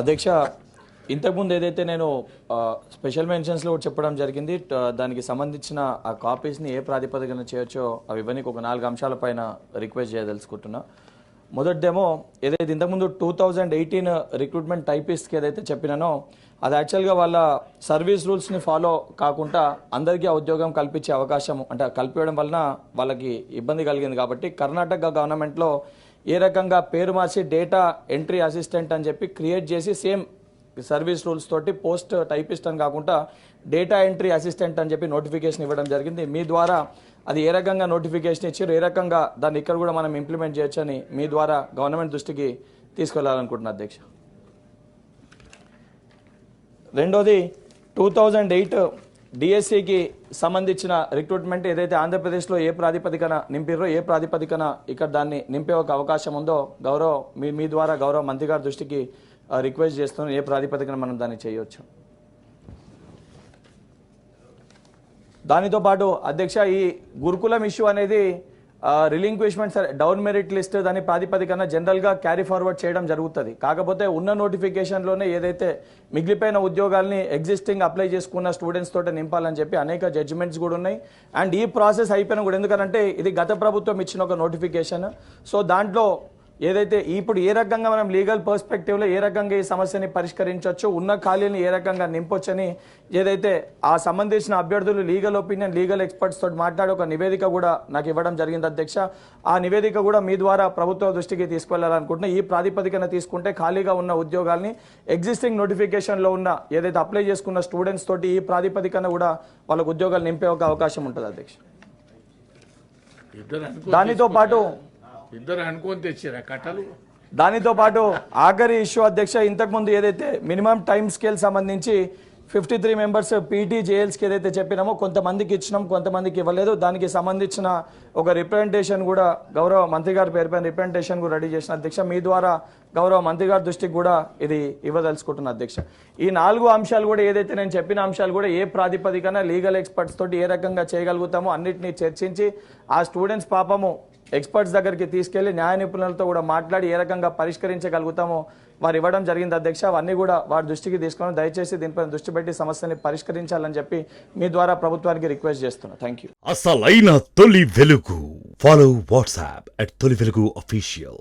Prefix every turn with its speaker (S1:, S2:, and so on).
S1: అధ్యక్ష, ఇంతకుముందు ఏదైతే నేను స్పెషల్ మెన్షన్స్లో చెప్పడం జరిగింది, దానికి సంబంధించిన ఆ కాపీస్ని ఏ ప్రాతిపదికన చేయొచ్చో అవి ఇవ్వడానికి ఒక 4 అంశాలపైన రిక్వెస్ట్ చేయదలుచుకుంటున్నా. మొదటిదేమో ఏదైతే ఇంతకుముందు 2018 రిక్రూట్మెంట్ టైపిస్ట్కి ఏదైతే చెప్పినానో అది యాక్చువల్గా వాళ్ళ సర్వీస్ రూల్స్ని ఫాలో కాకుండా అందరికీ ఆ ఉద్యోగం కల్పించే అవకాశం అంటే కల్పించడం వలన వాళ్ళకి ఇబ్బంది కలిగింది. కాబట్టి కర్ణాటక గవర్నమెంట్లో ఏ రకంగా పేరు మార్చి డేటా ఎంట్రీ అసిస్టెంట్ అని చెప్పి క్రియేట్ చేసి సేమ్ సర్వీస్ రూల్స్ తోటి పోస్ట్ టైపిస్ట్ అని కాకుండా డేటా ఎంట్రీ అసిస్టెంట్ అని చెప్పి నోటిఫికేషన్ ఇవ్వడం జరిగింది. మీ ద్వారా అది ఏ రకంగా నోటిఫికేషన్ ఇచ్చారు, ఏ రకంగా దాన్ని ఇక్కడ కూడా మనం ఇంప్లిమెంట్ చేయొచ్చని మీ ద్వారా గవర్నమెంట్ దృష్టికి తీసుకెళ్లాలనుకుంటున్నా అధ్యక్ష. రెండోది 2008 డిఎస్సికి సంబంధించిన రిక్రూట్మెంట్ ఏదైతే ఆంధ్రప్రదేశ్లో ఏ ప్రాతిపదికన నింపిరో ఏ ప్రాతిపదికన ఇక్కడ దాన్ని నింపే ఒక అవకాశం ఉందో మీ ద్వారా గౌరవ మంత్రి గారి దృష్టికి రిక్వెస్ట్ చేస్తున్నాం. ఏ ప్రాతిపదికన మనం దాన్ని చేయవచ్చు. దానితో పాటు అధ్యక్ష, ఈ గురుకులం ఇష్యూ అనేది రిలింక్విష్మెంట్ డౌన్ మెరిట్ లిస్ట్ దాని ప్రాతిపదికన జనరల్గా క్యారీ ఫార్వర్డ్ చేయడం జరుగుతుంది. కాకపోతే ఉన్న నోటిఫికేషన్లోనే ఏదైతే మిగిలిపోయిన ఉద్యోగాల్ని ఎగ్జిస్టింగ్ అప్లై చేసుకున్న స్టూడెంట్స్ తోటి నింపాలని చెప్పి అనేక జడ్జిమెంట్స్ కూడా ఉన్నాయి. అండ్ ఈ ప్రాసెస్ అయిపోయినా కూడా, ఎందుకంటే ఇది గత ప్రభుత్వం ఇచ్చిన ఒక నోటిఫికేషన్. సో దాంట్లో ఏదైతే ఇప్పుడు ఏ రకంగా మనం లీగల్ పర్స్పెక్టివ్లో ఏ రకంగా ఈ సమస్యని పరిష్కరించవచ్చు, ఉన్న ఖాళీని ఏ రకంగా నింపొచ్చని ఏదైతే ఆ సంబంధించిన అభ్యర్థులు లీగల్ ఒపీనియన్ లీగల్ ఎక్స్పర్ట్స్ తోటి మాట్లాడి ఒక నివేదిక కూడా నాకు ఇవ్వడం జరిగింది అధ్యక్ష. ఆ నివేదిక కూడా మీ ద్వారా ప్రభుత్వ దృష్టికి తీసుకెళ్లాలనుకుంటున్నా. ఈ ప్రాతిపదికన తీసుకుంటే ఖాళీగా ఉన్న ఉద్యోగాల్ని ఎగ్జిస్టింగ్ నోటిఫికేషన్లో ఉన్న ఏదైతే అప్లై చేసుకున్న స్టూడెంట్స్ తోటి ఈ ప్రాతిపదికన కూడా వాళ్ళకు ఉద్యోగాలు నింపే ఒక అవకాశం ఉంటుంది అధ్యక్ష. దానితో పాటు దానితో పాటు ఆఖరి ఇష్యూ అధ్యక్ష, ఇంతకుముందు ఏదైతే మినిమం టైం స్కేల్ సంబంధించి 53 మెంబర్స్ పీటీ జేఎల్స్కి ఏదైతే చెప్పినామో కొంతమందికి ఇచ్చినాం, కొంతమందికి ఇవ్వలేదు. దానికి సంబంధించిన ఒక రిప్రజెంటేషన్ కూడా గౌరవ మంత్రి గారి పేరుపైన రిప్రజెంటేషన్ కూడా రెడీ చేసిన అధ్యక్ష. మీ ద్వారా గౌరవ మంత్రి గారి దృష్టికి కూడా ఇది ఇవ్వదలుచుకుంటున్న అధ్యక్ష. ఈ 4 అంశాలు కూడా ఏదైతే నేను చెప్పిన అంశాలు కూడా ఏ ప్రాతిపదికన లీగల్ ఎక్స్పర్ట్స్ తోటి ఏ రకంగా చేయగలుగుతామో అన్నింటినీ చర్చించి ఆ స్టూడెంట్స్ పాపము ఎక్స్పర్ట్స్ దగ్గరికి తీసుకెళ్లి న్యాయ నిపుణులతో కూడా మాట్లాడి ఏ రకంగా పరిష్కరించగలుగుతామో వారు ఇవ్వడం జరిగింది అధ్యక్ష. అవన్నీ కూడా వారి దృష్టికి తీసుకొని దయచేసి దీనిపై దృష్టి పెట్టి సమస్యని పరిష్కరించాలని చెప్పి మీ ద్వారా ప్రభుత్వానికి రిక్వెస్ట్ చేస్తున్నా. Thank you.
S2: అసలైన తొలి వెలుగు. ఫాలో వాట్సాప్ @తొలి వెలుగు అఫీషియల్.